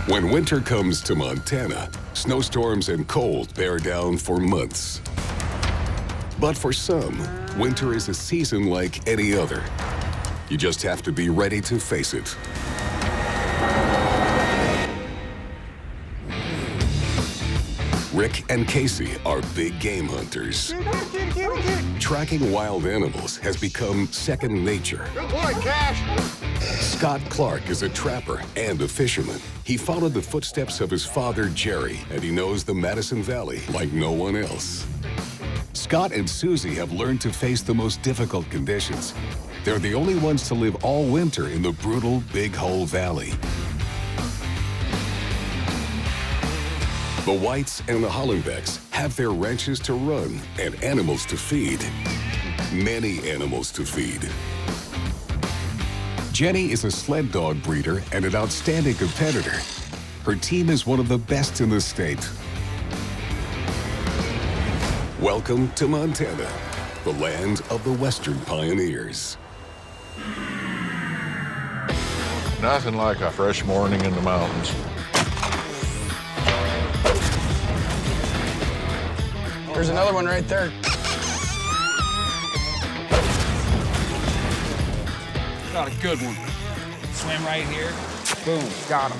When winter comes to Montana, snowstorms and cold bear down for months. But for some, winter is a season like any other. You just have to be ready to face it. Rick and Casey are big game hunters. Tracking wild animals has become second nature. Good boy, Cash. Scott Clark is a trapper and a fisherman. He followed the footsteps of his father, Jerry, and he knows the Madison Valley like no one else. Scott and Susie have learned to face the most difficult conditions. They're the only ones to live all winter in the brutal Big Hole Valley. The Whites and the Hollenbecks have their ranches to run and animals to feed. Many animals to feed. Jenny is a sled dog breeder and an outstanding competitor. Her team is one of the best in the state. Welcome to Montana, the land of the Western pioneers. Nothing like a fresh morning in the mountains. There's another one right there. Got a good one. Swim right here. Boom, got him.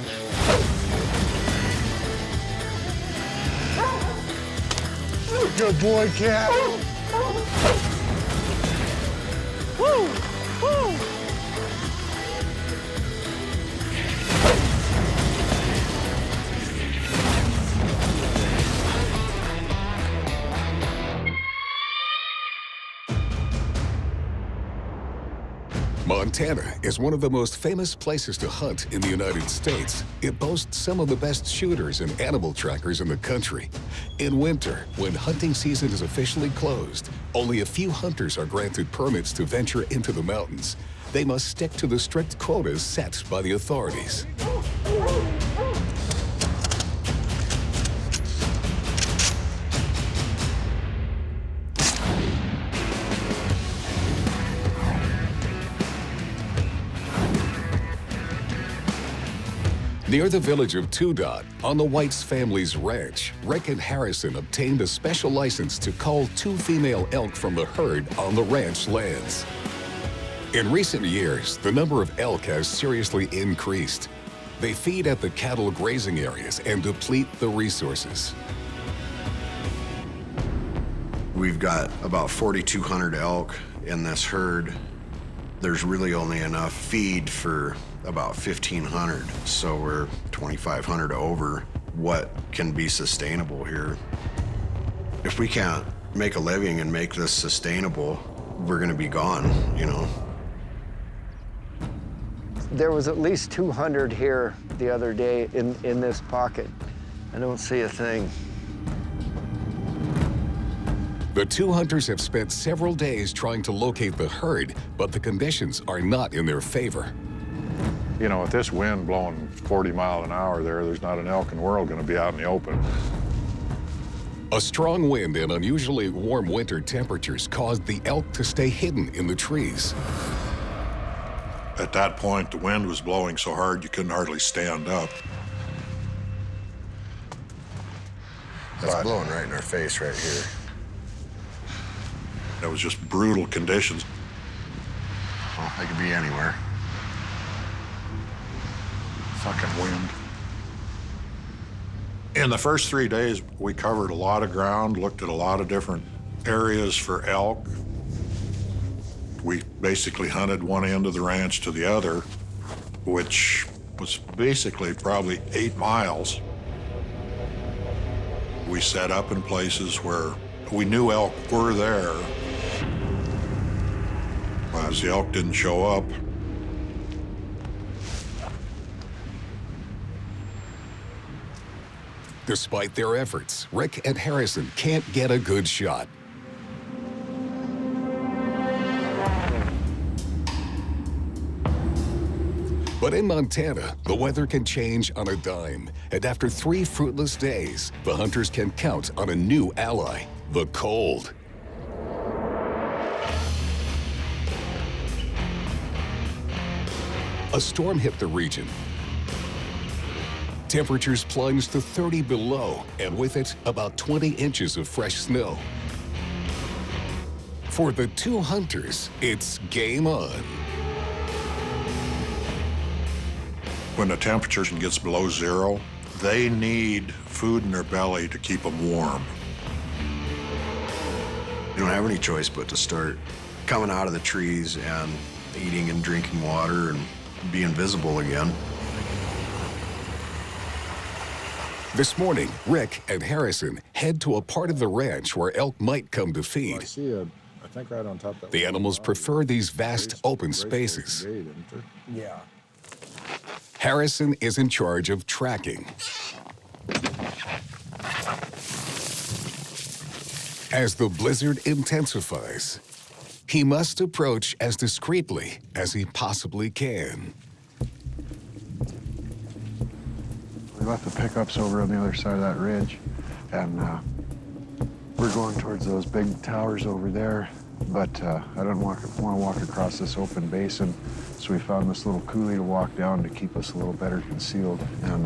Good boy, Cat. Woo! Woo! Montana is one of the most famous places to hunt in the United States. It boasts some of the best shooters and animal trackers in the country. In winter, when hunting season is officially closed, only a few hunters are granted permits to venture into the mountains. They must stick to the strict quotas set by the authorities. Near the village of Two Dot, on the Whites family's ranch, Rick and Harrison obtained a special license to cull 2 female elk from the herd on the ranch lands. In recent years, the number of elk has seriously increased. They feed at the cattle grazing areas and deplete the resources. We've got about 4,200 elk in this herd. There's really only enough feed for about 1,500, so we're 2,500 over what can be sustainable here. If we can't make a living and make this sustainable, we're gonna be gone, you know. There was at least 200 here the other day in this pocket. I don't see a thing. The 2 hunters have spent several days trying to locate the herd, but the conditions are not in their favor. You know, with this wind blowing 40 miles an hour there's not an elk in the world going to be out in the open. A strong wind and unusually warm winter temperatures caused the elk to stay hidden in the trees. At that point, the wind was blowing so hard you couldn't hardly stand up. That's blowing right in our face right here. It was just brutal conditions. Well, they could be anywhere. Fucking wind. In the first 3 days, we covered a lot of ground, looked at a lot of different areas for elk. We basically hunted one end of the ranch to the other, which was basically probably 8 miles. We set up in places where we knew elk were there. As the elk didn't show up, Despite their efforts, Rick and Harrison can't get a good shot. But in Montana, the weather can change on a dime. And after 3 fruitless days, the hunters can count on a new ally, the cold. A storm hit the region. Temperatures plunged to 30 below, and with it, about 20 inches of fresh snow. For the two hunters, it's game on. When the temperature gets below zero, they need food in their belly to keep them warm. You don't have any choice but to start coming out of the trees and eating and drinking water and being visible again. This morning, Rick and Harrison head to a part of the ranch where elk might come to feed. I think right on top of that. The animals prefer these vast open spaces. Yeah. Harrison is in charge of tracking. As the blizzard intensifies, he must approach as discreetly as he possibly can. We left the pickups over on the other side of that ridge, and we're going towards those big towers over there, but I don't want to walk across this open basin, so we found this little coulee to walk down to keep us a little better concealed, and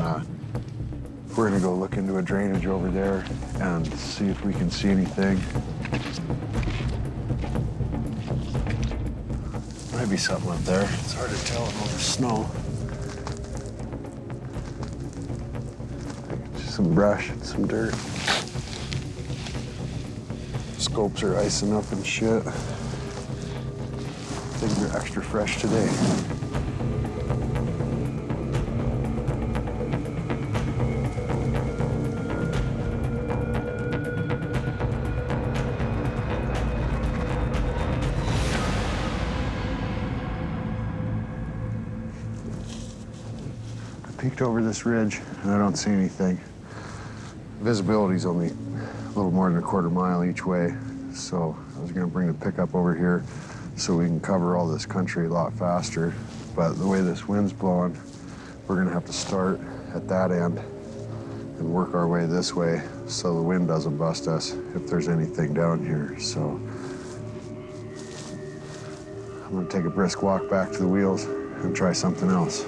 we're gonna go look into a drainage over there and see if we can see anything. Might be something up there. It's hard to tell in all the snow. Some brush and some dirt. Scopes are icing up and shit. Things are extra fresh today. I peeked over this ridge and I don't see anything. Visibility's only a little more than a quarter mile each way, so I was gonna bring the pickup over here so we can cover all this country a lot faster. But the way this wind's blowing, we're gonna have to start at that end and work our way this way so the wind doesn't bust us if there's anything down here. So I'm gonna take a brisk walk back to the wheels and try something else.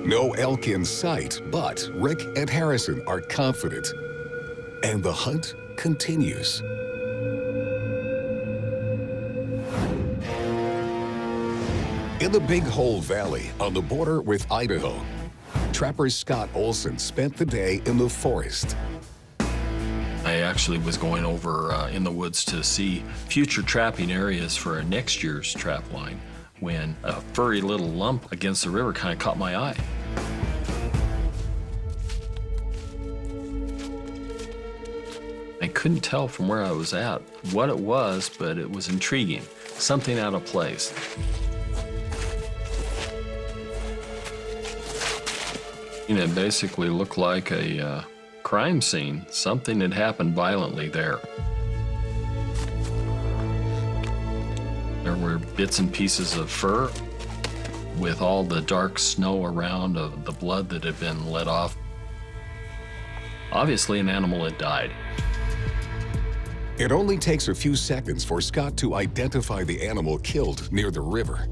No elk in sight, but Rick and Harrison are confident. And the hunt continues. In the Big Hole Valley on the border with Idaho, trapper Scott Olson spent the day in the forest. I actually was going over in the woods to see future trapping areas for next year's trap line when a furry little lump against the river kind of caught my eye. I couldn't tell from where I was at what it was, but it was intriguing, something out of place. It basically looked like a crime scene. Something had happened violently there. There were bits and pieces of fur with all the dark snow around of the blood that had been let off. Obviously, an animal had died. It only takes a few seconds for Scott to identify the animal killed near the river.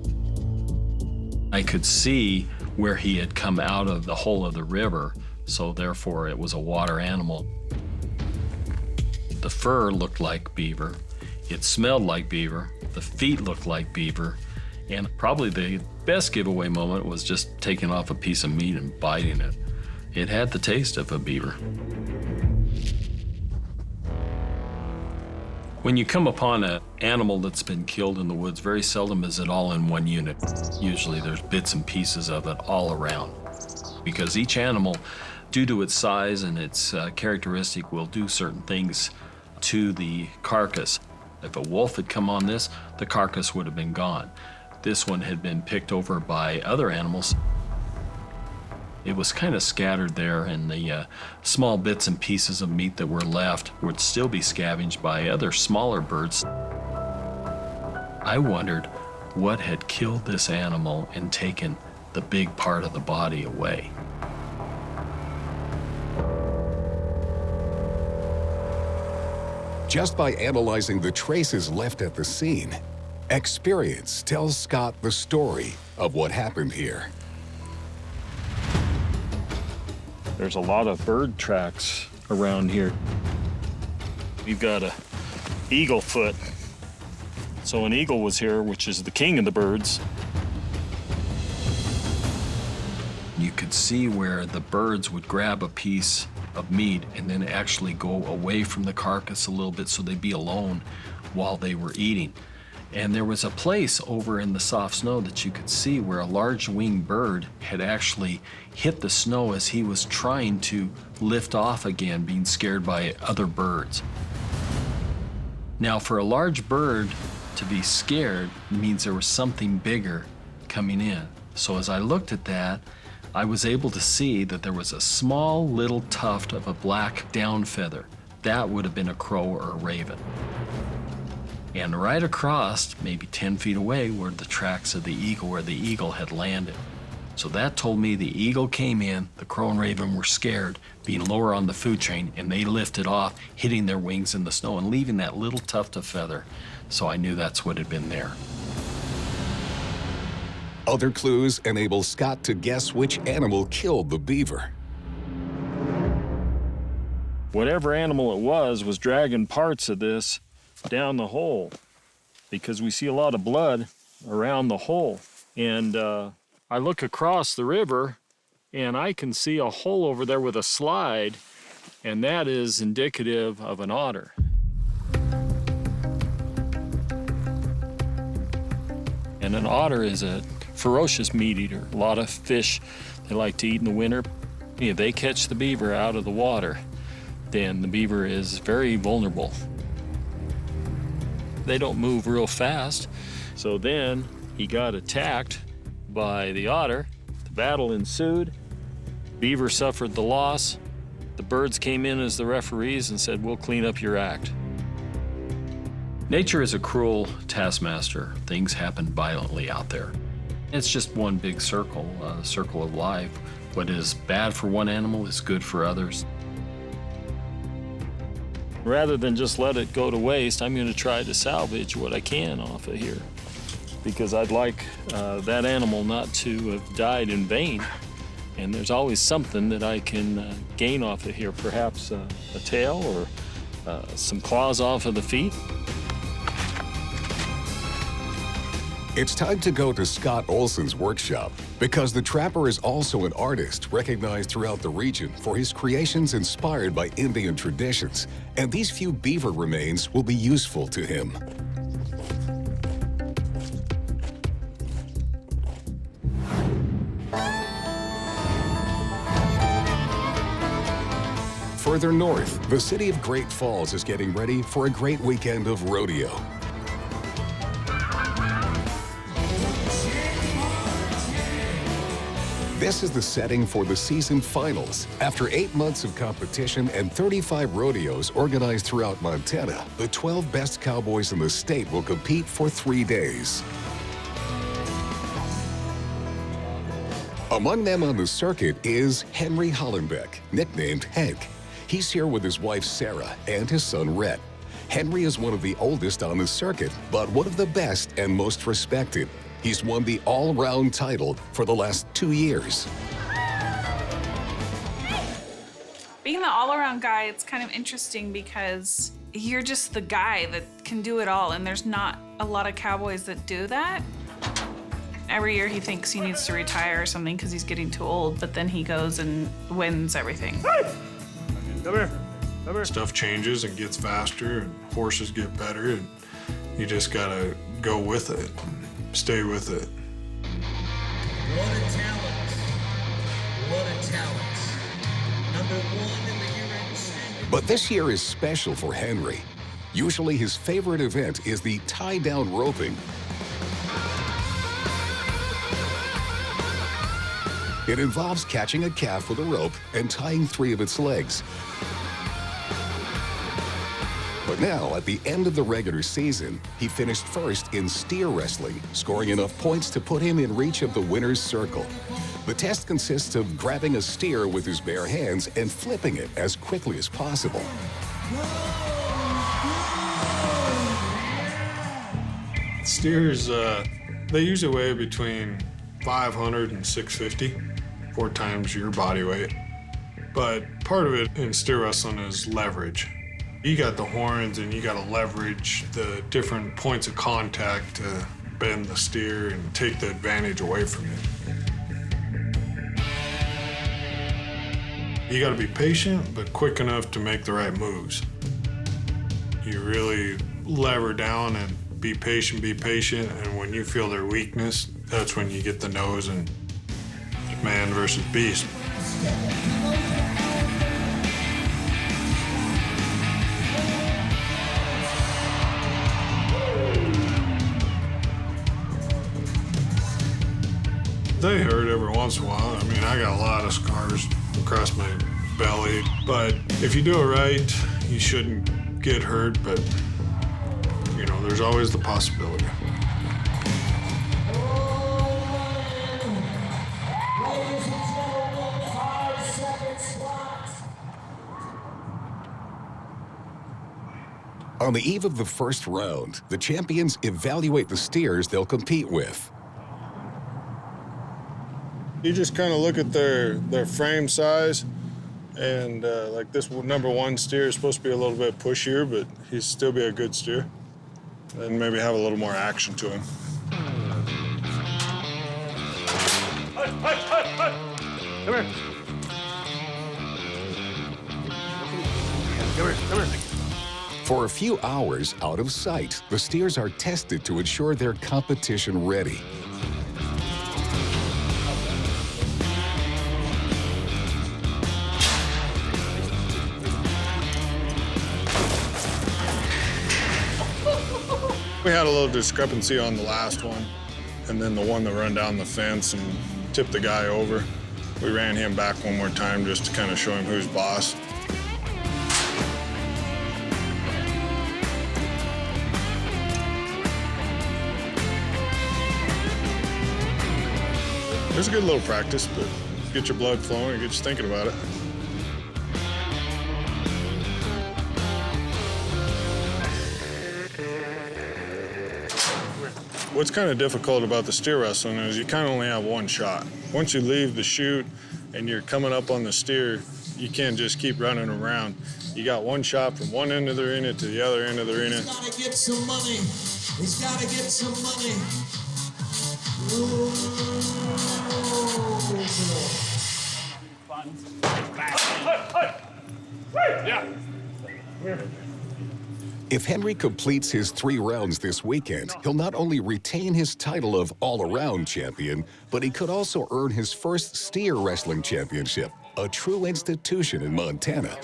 I could see where he had come out of the hole of the river, so therefore it was a water animal. The fur looked like beaver. It smelled like beaver. The feet looked like beaver. And probably the best giveaway moment was just taking off a piece of meat and biting it. It had the taste of a beaver. When you come upon an animal that's been killed in the woods, very seldom is it all in one unit. Usually there's bits and pieces of it all around. Because each animal, due to its size and its characteristic, will do certain things to the carcass. If a wolf had come on this, the carcass would have been gone. This one had been picked over by other animals. It was kind of scattered there, and the small bits and pieces of meat that were left would still be scavenged by other smaller birds. I wondered what had killed this animal and taken the big part of the body away. Just by analyzing the traces left at the scene, Experience tells Scott the story of what happened here. There's a lot of bird tracks around here. We've got a eagle foot. So an eagle was here, which is the king of the birds. You could see where the birds would grab a piece of meat and then actually go away from the carcass a little bit so they'd be alone while they were eating. And there was a place over in the soft snow that you could see where a large winged bird had actually hit the snow as he was trying to lift off again, being scared by other birds. Now, for a large bird to be scared means there was something bigger coming in. So as I looked at that, I was able to see that there was a small little tuft of a black down feather. That would have been a crow or a raven. And right across, maybe 10 feet away, were the tracks of the eagle where the eagle had landed. So that told me the eagle came in, the crow and raven were scared, being lower on the food chain, and they lifted off, hitting their wings in the snow and leaving that little tuft of feather. So I knew that's what had been there. Other clues enable Scott to guess which animal killed the beaver. Whatever animal it was dragging parts of this down the hole, because we see a lot of blood around the hole. And I look across the river and I can see a hole over there with a slide, and that is indicative of an otter. And an otter is a ferocious meat eater. A lot of fish they like to eat in the winter. If they catch the beaver out of the water, then the beaver is very vulnerable. They don't move real fast. So then he got attacked by the otter. The battle ensued. Beaver suffered the loss. The birds came in as the referees and said, "We'll clean up your act." Nature is a cruel taskmaster. Things happen violently out there. It's just one big circle, a circle of life. What is bad for one animal is good for others. Rather than just let it go to waste, I'm going to try to salvage what I can off of here, because I'd like that animal not to have died in vain. And there's always something that I can gain off of here, perhaps a tail or some claws off of the feet. It's time to go to Scott Olson's workshop, because the trapper is also an artist recognized throughout the region for his creations inspired by Indian traditions, and these few beaver remains will be useful to him. Further north, the city of Great Falls is getting ready for a great weekend of rodeo. This is the setting for the season finals. After 8 months of competition and 35 rodeos organized throughout Montana, the 12 best cowboys in the state will compete for 3 days. Among them on the circuit is Henry Hollenbeck, nicknamed Hank. He's here with his wife Sarah and his son Rhett. Henry is one of the oldest on the circuit, but one of the best and most respected. He's won the all-round title for the last 2 years. Being the all-around guy, it's kind of interesting because you're just the guy that can do it all, and there's not a lot of cowboys that do that. Every year he thinks he needs to retire or something because he's getting too old, but then he goes and wins everything. Come here. Stuff changes and gets faster, and horses get better, and you just gotta go with it. Stay with it. What a talent. What a talent. Number 1 in the year. But this year is special for Henry. Usually his favorite event is the tie-down roping. It involves catching a calf with a rope and tying 3 of its legs. But now, at the end of the regular season, he finished first in steer wrestling, scoring enough points to put him in reach of the winner's circle. The test consists of grabbing a steer with his bare hands and flipping it as quickly as possible. Steers, they usually weigh between 500 and 650, 4 times your body weight. But part of it in steer wrestling is leverage. You got the horns and you got to leverage the different points of contact to bend the steer and take the advantage away from it. You got to be patient, but quick enough to make the right moves. You really lever down and be patient, and when you feel their weakness, that's when you get the nose and man versus beast. They hurt every once in a while. I mean, I got a lot of scars across my belly, but if you do it right, you shouldn't get hurt, but you know, there's always the possibility. On the eve of the first round, the champions evaluate the steers they'll compete with. You just kind of look at their frame size, and like this #1 steer is supposed to be a little bit pushier, but he'd still be a good steer. And maybe have a little more action to him. Come here. Come here. For a few hours out of sight, the steers are tested to ensure they're competition ready. We had a little discrepancy on the last one, and then the one that ran down the fence and tipped the guy over. We ran him back one more time just to kind of show him who's boss. It was a good little practice, but get your blood flowing and get you thinking about it. What's kind of difficult about the steer wrestling is you kind of only have one shot. Once you leave the chute and you're coming up on the steer, you can't just keep running around. You got one shot from one end of the arena to the other end of the arena. He's gotta get some money. He's gotta get some money. If Henry completes his 3 rounds this weekend, he'll not only retain his title of all-around champion, but he could also earn his first steer wrestling championship, a true institution in Montana.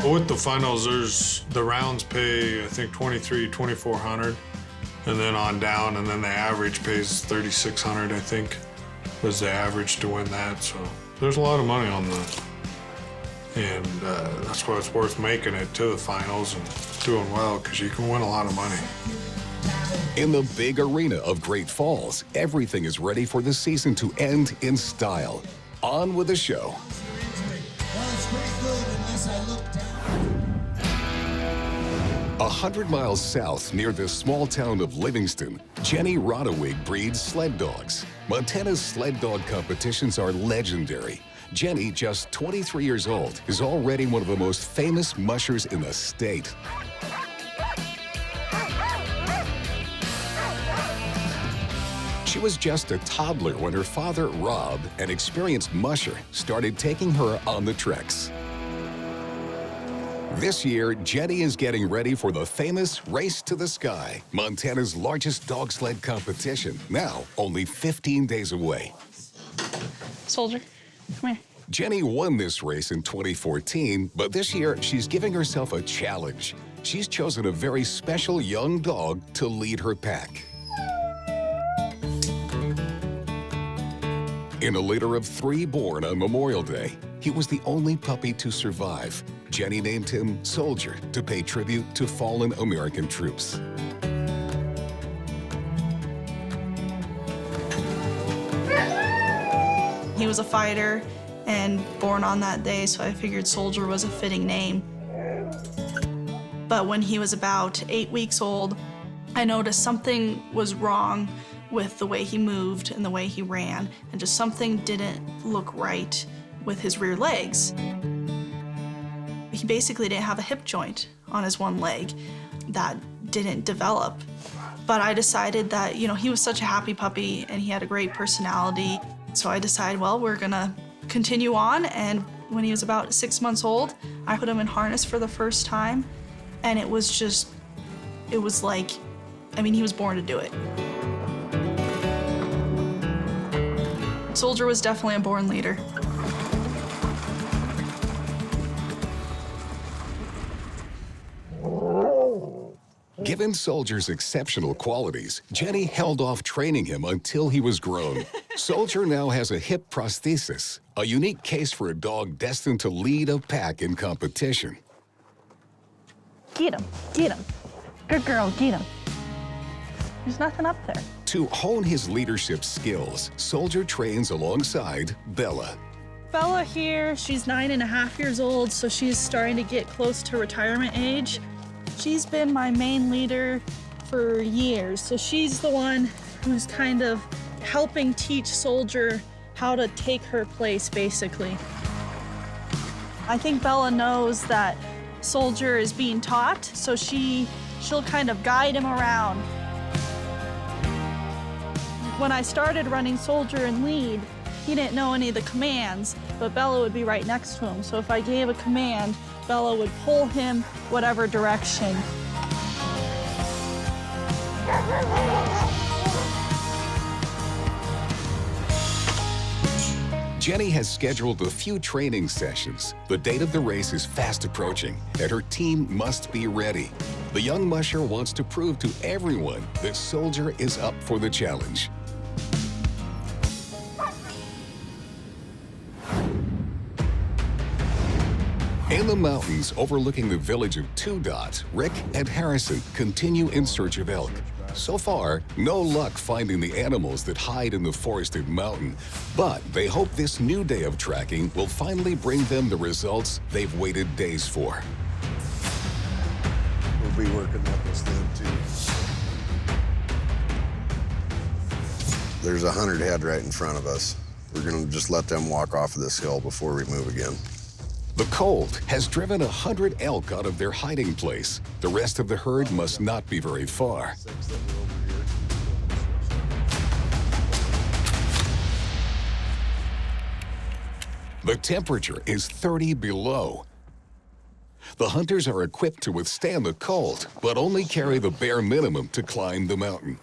With the finals, the rounds pay, I think, $2,300, $2,400, and then on down, and then the average pays $3,600, I think, was the average to win that. So there's a lot of money on that. And that's why it's worth making it to the finals and doing well, because you can win a lot of money. In the big arena of Great Falls, everything is ready for the season to end in style. On with the show. Well, it's pretty good unless I look down. 100 miles south near the small town of Livingston, Jenny Rodewig breeds sled dogs. Montana's sled dog competitions are legendary. Jenny, just 23 years old, is already one of the most famous mushers in the state. She was just a toddler when her father, Rob, an experienced musher, started taking her on the treks. This year, Jenny is getting ready for the famous Race to the Sky, Montana's largest dog sled competition, now only 15 days away. Soldier, come here. Jenny won this race in 2014, but this year she's giving herself a challenge. She's chosen a very special young dog to lead her pack. In a litter of 3 born on Memorial Day, he was the only puppy to survive. Jenny named him Soldier to pay tribute to fallen American troops. He was a fighter and born on that day, so I figured Soldier was a fitting name. But when he was about 8 weeks old, I noticed something was wrong with the way he moved and the way he ran, and just something didn't look right with his rear legs. He basically didn't have a hip joint on his one leg that didn't develop. But I decided that, you know, he was such a happy puppy and he had a great personality. So I decided, well, we're gonna continue on. And when he was about 6 months old, I put him in harness for the first time. And it was just, it was like, I mean, he was born to do it. Soldier was definitely a born leader. Given Soldier's exceptional qualities, Jenny held off training him until he was grown. Soldier now has a hip prosthesis, a unique case for a dog destined to lead a pack in competition. Get him, get him. Good girl, get him. There's nothing up there. To hone his leadership skills, Soldier trains alongside Bella. Bella here, she's 9.5 years old, so she's starting to get close to retirement age. She's been my main leader for years, so she's the one who's kind of helping teach Soldier how to take her place, basically. I think Bella knows that Soldier is being taught, so she'll kind of guide him around. When I started running Soldier and lead, he didn't know any of the commands, but Bella would be right next to him. So if I gave a command, Bella would pull him whatever direction. Jenny has scheduled a few training sessions. The date of the race is fast approaching, and her team must be ready. The young musher wants to prove to everyone that Soldier is up for the challenge. In the mountains overlooking the village of Two Dot, Rick and Harrison continue in search of elk. So far, no luck finding the animals that hide in the forested mountain, but they hope this new day of tracking will finally bring them the results they've waited days for. We'll be working up this thing too. There's 100 head right in front of us. We're gonna just let them walk off of this hill before we move again. The cold has driven 100 elk out of their hiding place. The rest of the herd must not be very far. The temperature is 30 below. The hunters are equipped to withstand the cold, but only carry the bare minimum to climb the mountain.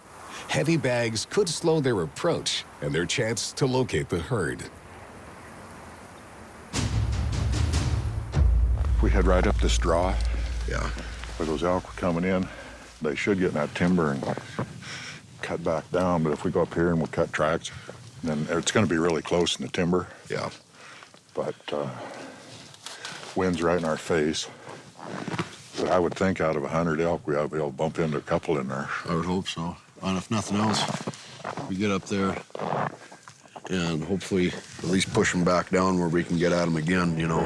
Heavy bags could slow their approach and their chance to locate the herd. We head right up this draw. Yeah. Where those elk were coming in, they should get in that timber and cut back down. But if we go up here and we'll cut tracks, then it's going to be really close in the timber. Yeah. But wind's right in our face. But I would think out of 100 elk, we ought to be able to bump into a couple in there. I would hope so. And if nothing else, we get up there and hopefully at least push them back down where we can get at them again, you know.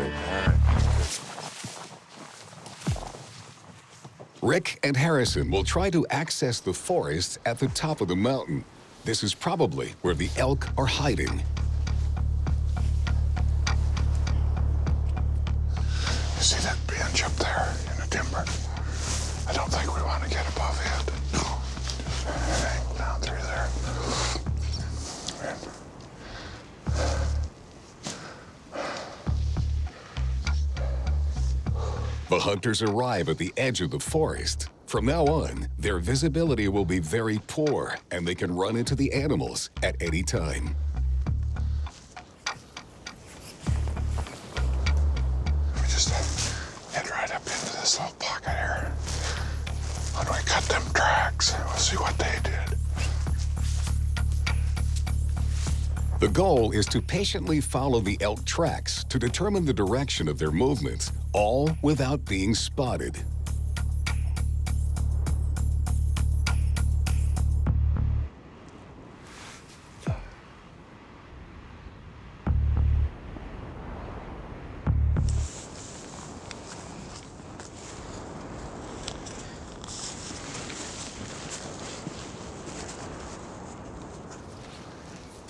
Rick and Harrison will try to access the forest at the top of the mountain. This is probably where the elk are hiding. You see that bench up there in the timber? I don't think we want to get above it. No. Just hang down through there. The hunters arrive at the edge of the forest. From now on, their visibility will be very poor, and they can run into the animals at any time. We just head right up into this little pocket here. When we cut them tracks, we'll see what they did. The goal is to patiently follow the elk tracks to determine the direction of their movements, all without being spotted.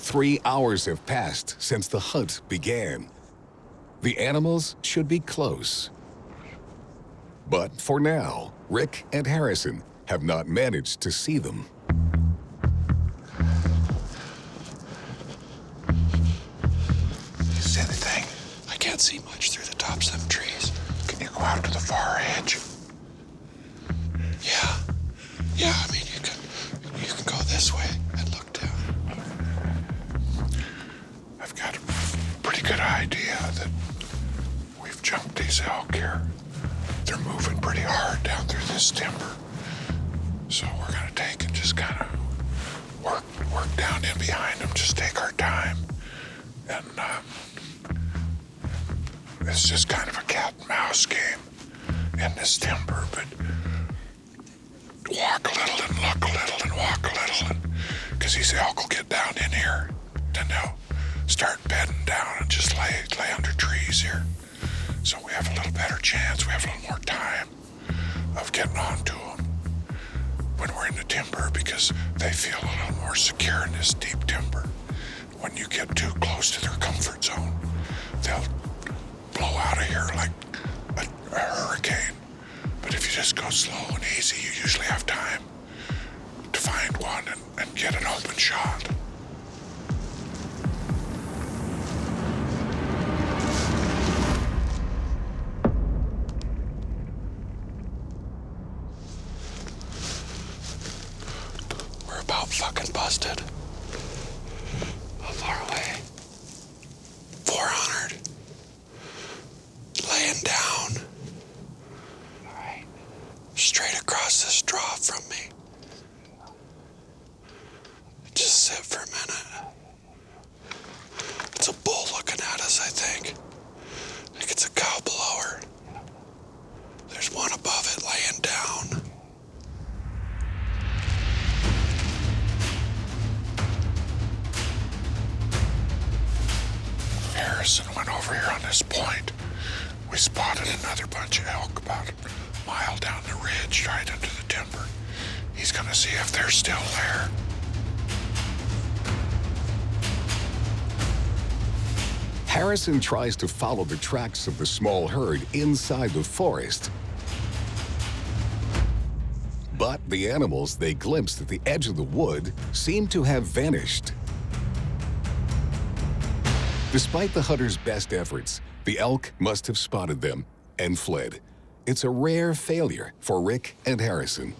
3 hours have passed since the hunt began. The animals should be close. But for now, Rick and Harrison have not managed to see them. You see anything? I can't see much through the tops of them trees. Can you go out to the far edge? Yeah. Yeah, I mean, you can go this way and look down. I've got a pretty good idea that we've jumped these elk here. They're moving pretty hard down through this timber. So we're gonna take and just kind of work down in behind them, just take our time. And it's just kind of a cat and mouse game in this timber, but walk a little and look a little and walk a little, because these elk will get down in here, then they'll start bedding down and just lay under trees here. So we have a little better chance, we have a little more time of getting onto them when we're in the timber, because they feel a little more secure in this deep timber. When you get too close to their comfort zone, they'll blow out of here like a hurricane. But if you just go slow and easy, you usually have time to find one and get an open shot. We're about fucking busted. How far away? 400. Laying down. All right. Straight across this draw from me. Just sit for a minute. It's a bull looking at us, I think. I think it's a cow blower. There's one above it laying down. Harrison went over here on this point. We spotted another bunch of elk about a mile down the ridge, right into the timber. He's gonna see if they're still there. Harrison tries to follow the tracks of the small herd inside the forest. But the animals they glimpsed at the edge of the wood seem to have vanished. Despite the hunter's best efforts, the elk must have spotted them and fled. It's a rare failure for Rick and Harrison.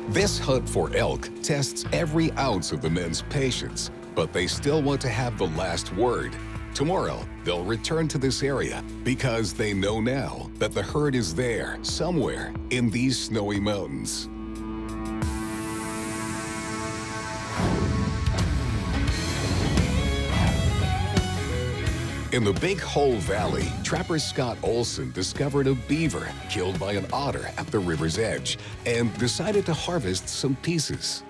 This hunt for elk tests every ounce of the men's patience, but they still want to have the last word. Tomorrow, they'll return to this area because they know now that the herd is there somewhere in these snowy mountains. In the Big Hole Valley, trapper Scott Olson discovered a beaver killed by an otter at the river's edge and decided to harvest some pieces.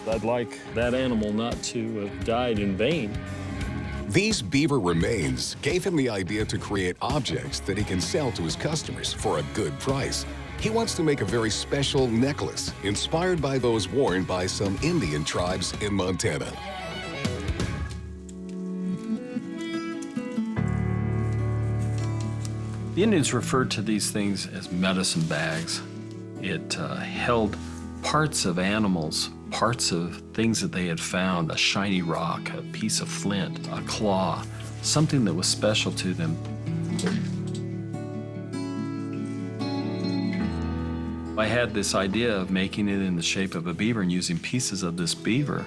I'd like that animal not to have died in vain. These beaver remains gave him the idea to create objects that he can sell to his customers for a good price. He wants to make a very special necklace inspired by those worn by some Indian tribes in Montana. The Indians referred to these things as medicine bags. It held parts of animals, parts of things that they had found, a shiny rock, a piece of flint, a claw, something that was special to them. I had this idea of making it in the shape of a beaver and using pieces of this beaver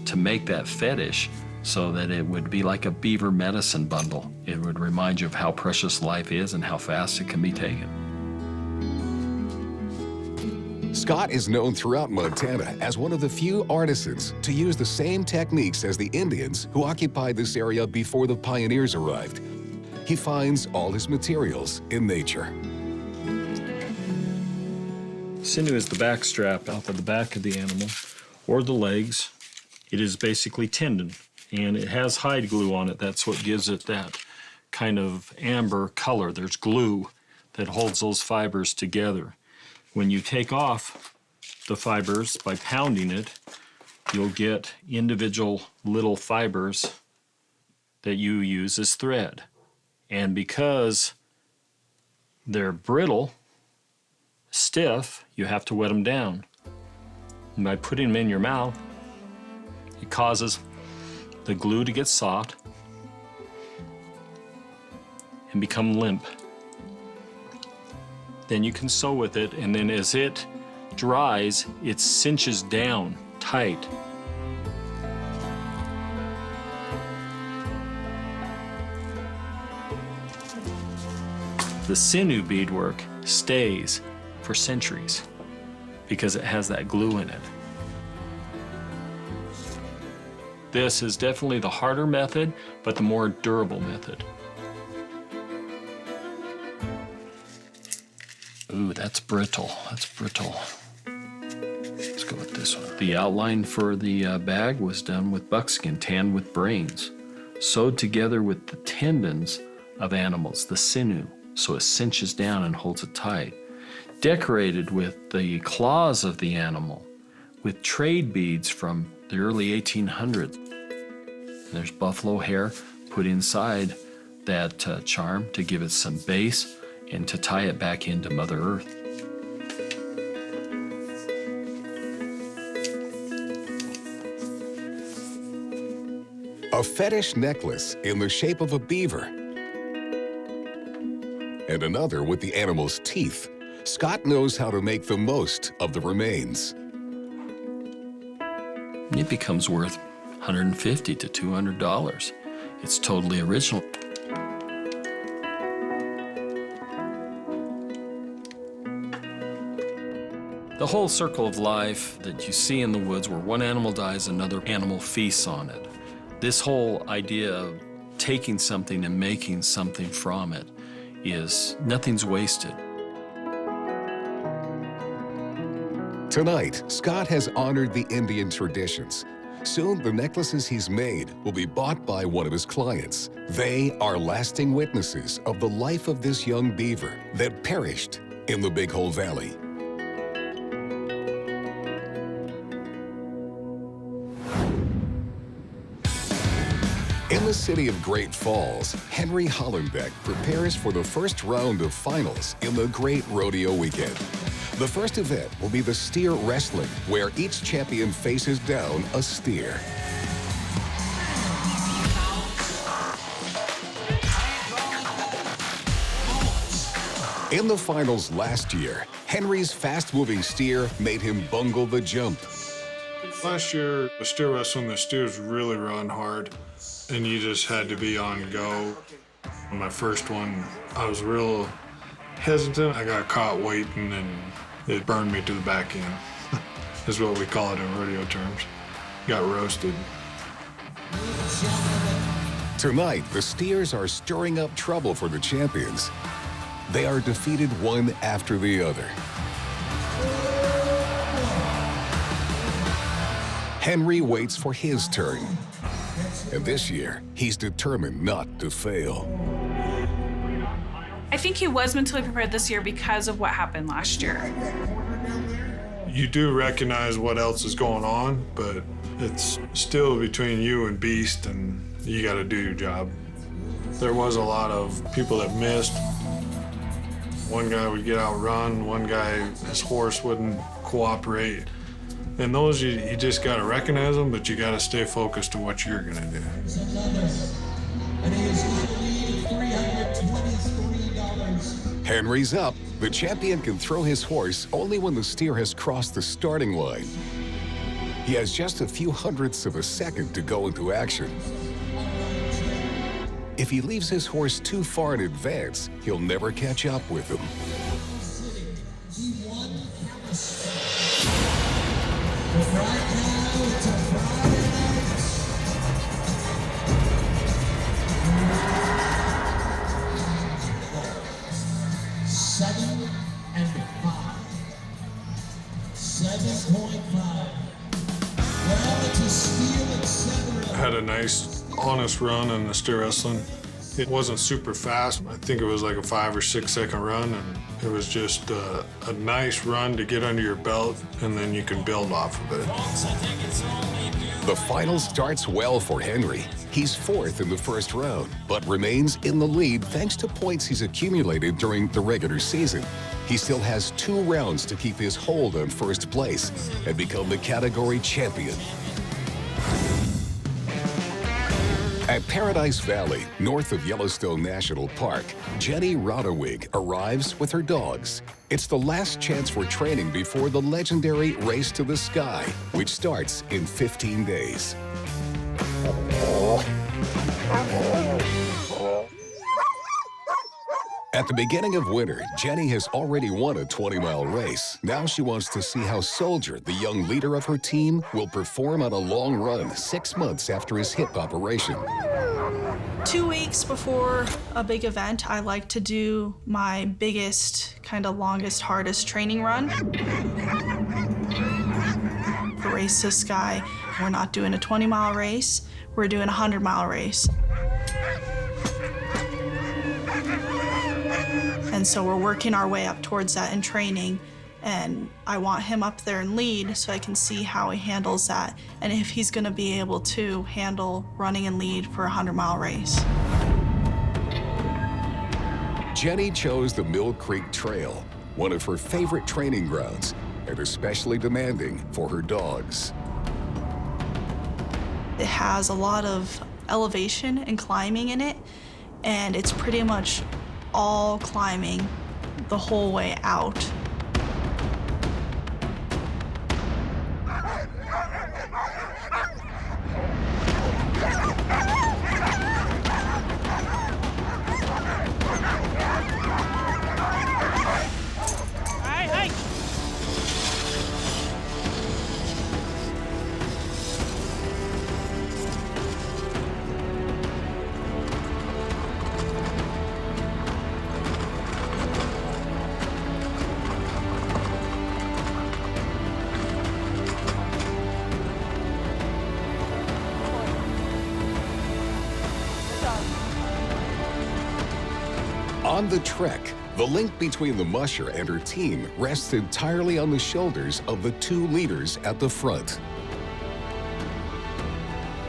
to make that fetish so that it would be like a beaver medicine bundle. It would remind you of how precious life is and how fast it can be taken. Scott is known throughout Montana as one of the few artisans to use the same techniques as the Indians who occupied this area before the pioneers arrived. He finds all his materials in nature. Sinew is the back strap off of the back of the animal, or the legs. It is basically tendon, and it has hide glue on it. That's what gives it that kind of amber color. There's glue that holds those fibers together. When you take off the fibers by pounding it, you'll get individual little fibers that you use as thread. And because they're brittle, stiff, you have to wet them down. And by putting them in your mouth, it causes the glue to get soft and become limp. Then you can sew with it, and then as it dries, it cinches down tight. The sinew beadwork stays for centuries because it has that glue in it. This is definitely the harder method, but the more durable method. Ooh, that's brittle. That's brittle. Let's go with this one. The outline for the bag was done with buckskin, tanned with brains, sewed together with the tendons of animals, the sinew, so it cinches down and holds it tight. Decorated with the claws of the animal, with trade beads from the early 1800s. And there's buffalo hair put inside that charm to give it some base and to tie it back into Mother Earth. A fetish necklace in the shape of a beaver. And another with the animal's teeth. Scott knows how to make the most of the remains. It becomes worth $150 to $200. It's totally original. The whole circle of life that you see in the woods, where one animal dies, another animal feasts on it. This whole idea of taking something and making something from it is nothing's wasted. Tonight, Scott has honored the Indian traditions. Soon, the necklaces he's made will be bought by one of his clients. They are lasting witnesses of the life of this young beaver that perished in the Big Hole Valley. In the city of Great Falls, Henry Hollenbeck prepares for the first round of finals in the Great Rodeo Weekend. The first event will be the steer wrestling, where each champion faces down a steer. In the finals last year, Henry's fast-moving steer made him bungle the jump. Last year, the steer wrestling, the steers really run hard, and you just had to be on go. My first one, I was real hesitant. I got caught waiting, and it burned me to the back end, is what we call it in rodeo terms. Got roasted. Tonight, the steers are stirring up trouble for the champions. They are defeated one after the other. Henry waits for his turn. And this year, he's determined not to fail. I think he was mentally prepared this year because of what happened last year. You do recognize what else is going on, but it's still between you and beast, and you got to do your job. There was a lot of people that missed. One guy would get outrun, one guy, his horse wouldn't cooperate. And those, you just got to recognize them, but you got to stay focused to what you're going to do. Henry's up. The champion can throw his horse only when the steer has crossed the starting line. He has just a few hundredths of a second to go into action. If he leaves his horse too far in advance, he'll never catch up with him. I had a nice, honest run in the steer wrestling. It wasn't super fast. I think it was like a 5 or 6 second run, and it was just a nice run to get under your belt, and then you can build off of it. The final starts well for Henry. He's 4th in the first round, but remains in the lead thanks to points he's accumulated during the regular season. He still has 2 rounds to keep his hold on first place and become the category champion. At Paradise Valley, north of Yellowstone National Park, Jenny Rodewig arrives with her dogs. It's the last chance for training before the legendary Race to the Sky, which starts in 15 days. At the beginning of winter, Jenny has already won a 20-mile race. Now she wants to see how Soldier, the young leader of her team, will perform on a long run 6 months after his hip operation. 2 weeks before a big event, I like to do my biggest, kind of longest, hardest training run. For Race to the Sky, we're not doing a 20-mile race, we're doing a 100-mile race. And so we're working our way up towards that in training, and I want him up there in lead so I can see how he handles that and if he's gonna be able to handle running in lead for a 100-mile race. Jenny chose the Mill Creek Trail, one of her favorite training grounds, and especially demanding for her dogs. It has a lot of elevation and climbing in it, and it's pretty much all climbing the whole way out. On the trek, the link between the musher and her team rests entirely on the shoulders of the 2 leaders at the front.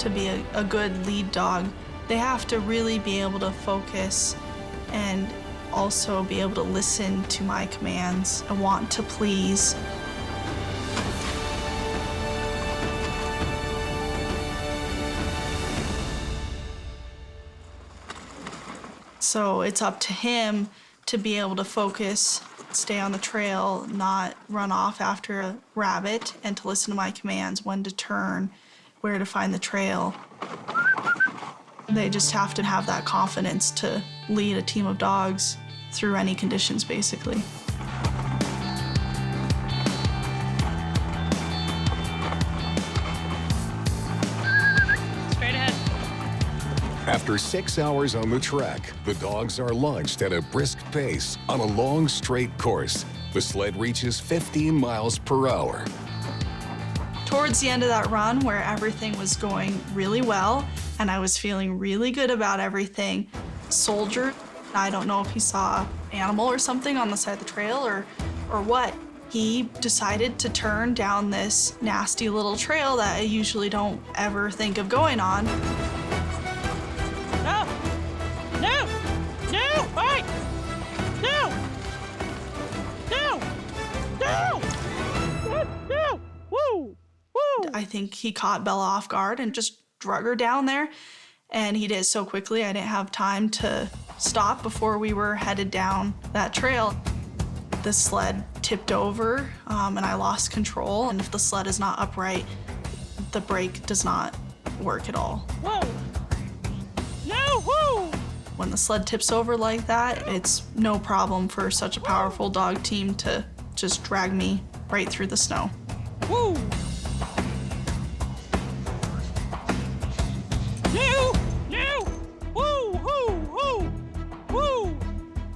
To be a good lead dog, they have to really be able to focus and also be able to listen to my commands and want to please. So it's up to him to be able to focus, stay on the trail, not run off after a rabbit, and to listen to my commands, when to turn, where to find the trail. They just have to have that confidence to lead a team of dogs through any conditions, basically. After 6 hours on the track, the dogs are launched at a brisk pace on a long, straight course. The sled reaches 15 miles per hour. Towards the end of that run, where everything was going really well and I was feeling really good about everything, Soldier, I don't know if he saw an animal or something on the side of the trail or what, he decided to turn down this nasty little trail that I usually don't ever think of going on. I think he caught Bella off guard and just drug her down there. And he did so quickly, I didn't have time to stop before we were headed down that trail. The sled tipped over and I lost control. And if the sled is not upright, the brake does not work at all. Whoa! No! Whoa! When the sled tips over like that, it's no problem for such a powerful dog team to just drag me right through the snow. Woo!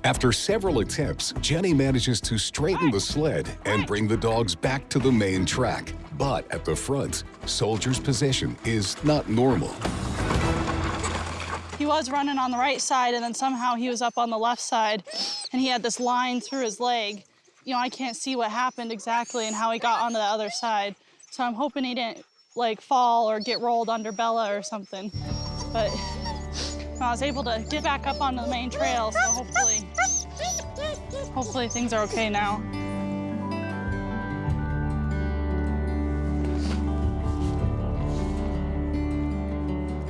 After several attempts, Jenny manages to straighten the sled and bring the dogs back to the main track. But at the front, Soldier's position is not normal. He was running on the right side, and then somehow he was up on the left side, and he had this line through his leg. You know, I can't see what happened exactly and how he got onto the other side. So I'm hoping he didn't, like, fall or get rolled under Bella or something. But I was able to get back up onto the main trail, so hopefully things are okay now.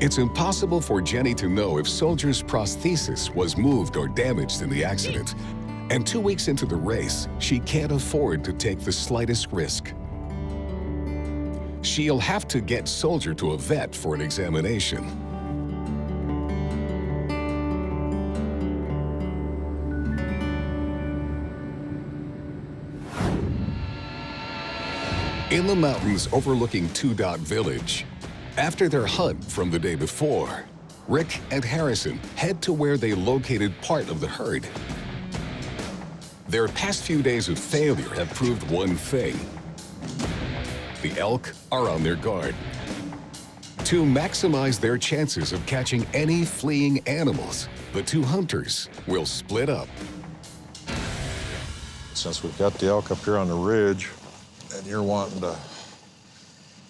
It's impossible for Jenny to know if Soldier's prosthesis was moved or damaged in the accident. And 2 weeks into the race, she can't afford to take the slightest risk. She'll have to get Soldier to a vet for an examination. In the mountains overlooking Two Dot Village, after their hunt from the day before, Rick and Harrison head to where they located part of the herd. Their past few days of failure have proved one thing. The elk are on their guard. To maximize their chances of catching any fleeing animals, the two hunters will split up. Since we've got the elk up here on the ridge, and you're wanting to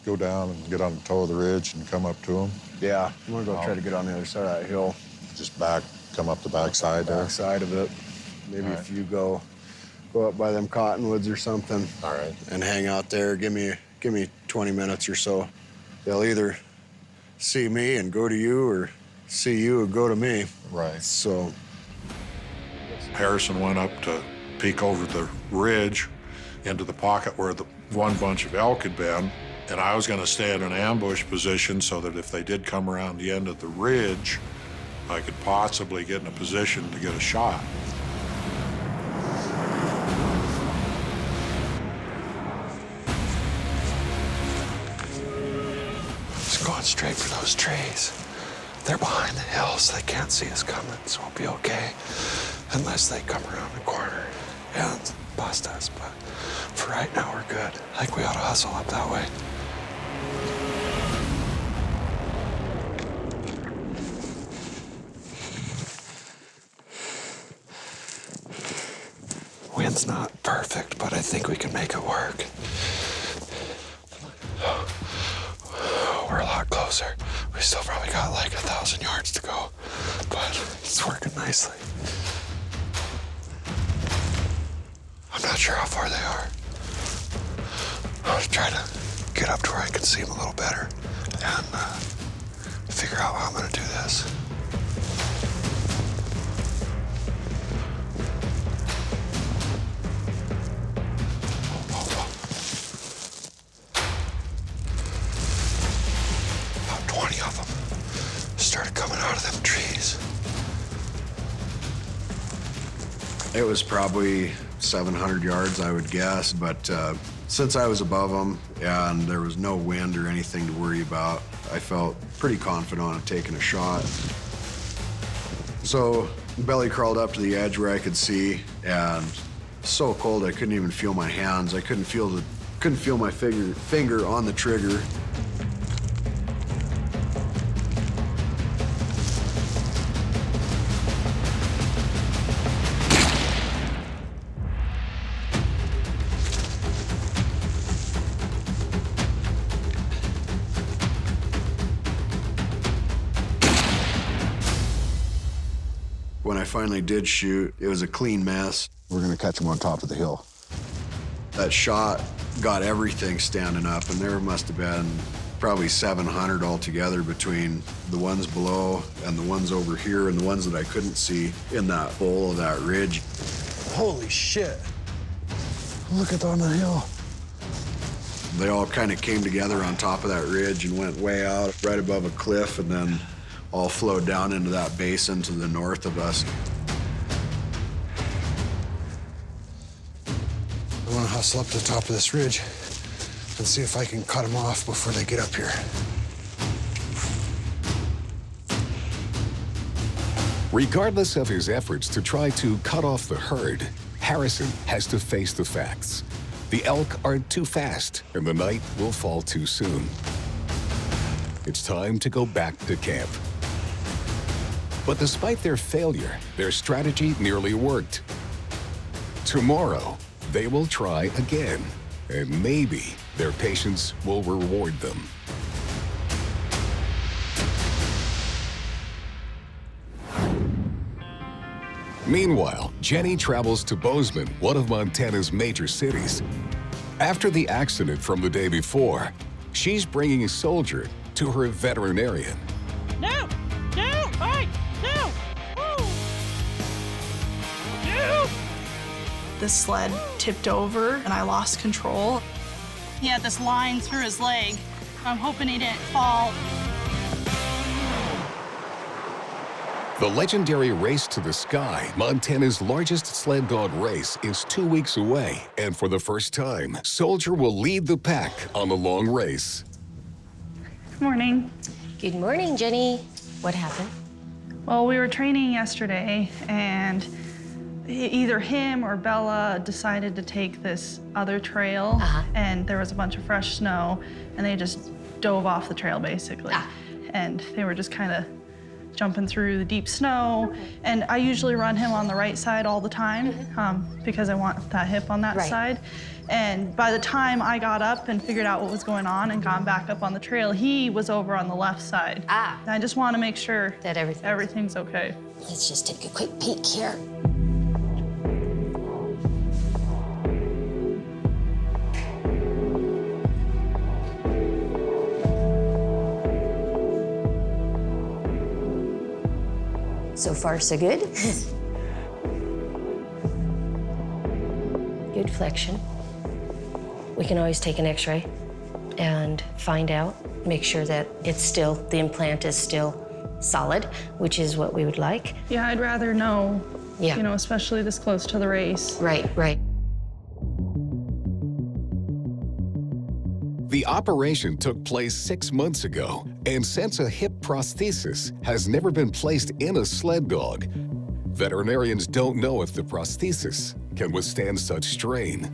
go down and get on the toe of the ridge and come up to them? Yeah, I'm gonna go try to get on the other side of that hill. Just come up the backside there? Backside of it. Maybe if you go up by them cottonwoods or something. All right. And hang out there. Give me 20 minutes or so. They'll either see me and go to you, or see you and go to me. Right. So Harrison went up to peek over the ridge into the pocket where the one bunch of elk had been, and I was going to stay in an ambush position so that if they did come around the end of the ridge, I could possibly get in a position to get a shot. Just going straight for those trees. They're behind the hills. They can't see us coming, so we'll be okay. Unless they come around the corner and bust us. But for right now, we're good. I think we ought to hustle up that way. Wind's not perfect, but I think we can make it work. We're a lot closer. We still probably got like 1,000 yards to go, but it's working nicely. I'm not sure how far they are. I'm gonna try to get up to where I can see them a little better and figure out how I'm gonna do this. About 20 of them started coming out of them trees. It was probably 700 yards, I would guess, but since I was above them and there was no wind or anything to worry about, I felt pretty confident on taking a shot. So belly crawled up to the edge where I could see, and so cold I couldn't even feel my hands. I couldn't feel my finger on the trigger. When I finally did shoot, it was a clean mess. We're gonna catch them on top of the hill. That shot got everything standing up, and there must have been probably 700 altogether between the ones below and the ones over here and the ones that I couldn't see in that bowl of that ridge. Holy shit. Look at on the hill. They all kind of came together on top of that ridge and went way out, right above a cliff, and then all flowed down into that basin to the north of us. I want to hustle up to the top of this ridge and see if I can cut them off before they get up here. Regardless of his efforts to try to cut off the herd, Harrison has to face the facts. The elk are too fast, and the night will fall too soon. It's time to go back to camp. But despite their failure, their strategy nearly worked. Tomorrow, they will try again, and maybe their patience will reward them. Meanwhile, Jenny travels to Bozeman, one of Montana's major cities. After the accident from the day before, she's bringing Soldier to her veterinarian. No! No! Hey! No! Woo! No! The sled tipped over and I lost control. He had this line through his leg. I'm hoping he didn't fall. The legendary Race to the Sky, Montana's largest sled dog race, is 2 weeks away. And for the first time, Soldier will lead the pack on the long race. Good morning. Good morning, Jenny. What happened? Well, we were training yesterday, and either him or Bella decided to take this other trail, and there was a bunch of fresh snow, and they just dove off the trail, basically. And they were just kind of jumping through the deep snow. And I usually run him on the right side all the time because I want that hip on that side. And by the time I got up and figured out what was going on and got back up on the trail, he was over on the left side. And I just want to make sure that everything's okay. Let's just take a quick peek here. So far, so good. Good flexion. We can always take an x-ray and find out, make sure that it's still, the implant is still solid, which is what we would like. Yeah, I'd rather know, you know, especially this close to the race. Right, right. The operation took place 6 months ago, and since a hip prosthesis has never been placed in a sled dog, veterinarians don't know if the prosthesis can withstand such strain.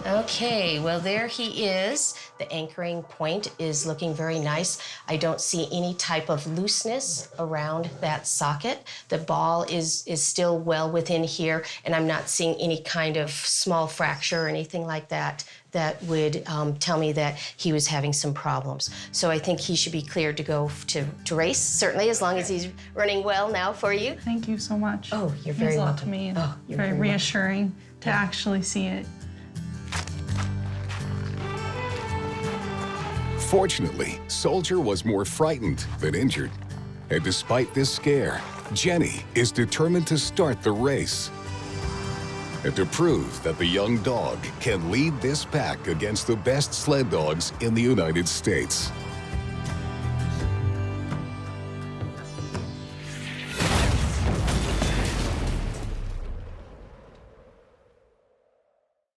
Okay, well, there he is. The anchoring point is looking very nice. I don't see any type of looseness around that socket. The ball is still well within here, and I'm not seeing any kind of small fracture or anything like that that would tell me that he was having some problems. So I think he should be cleared to go to race, certainly, as long as he's running well now for you. Thank you so much. Oh, you're very welcome. It means a lot to me. Oh, you're very reassuring to Yeah. actually see it. Fortunately, Soldier was more frightened than injured. And despite this scare, Jenny is determined to start the race and to prove that the young dog can lead this pack against the best sled dogs in the United States.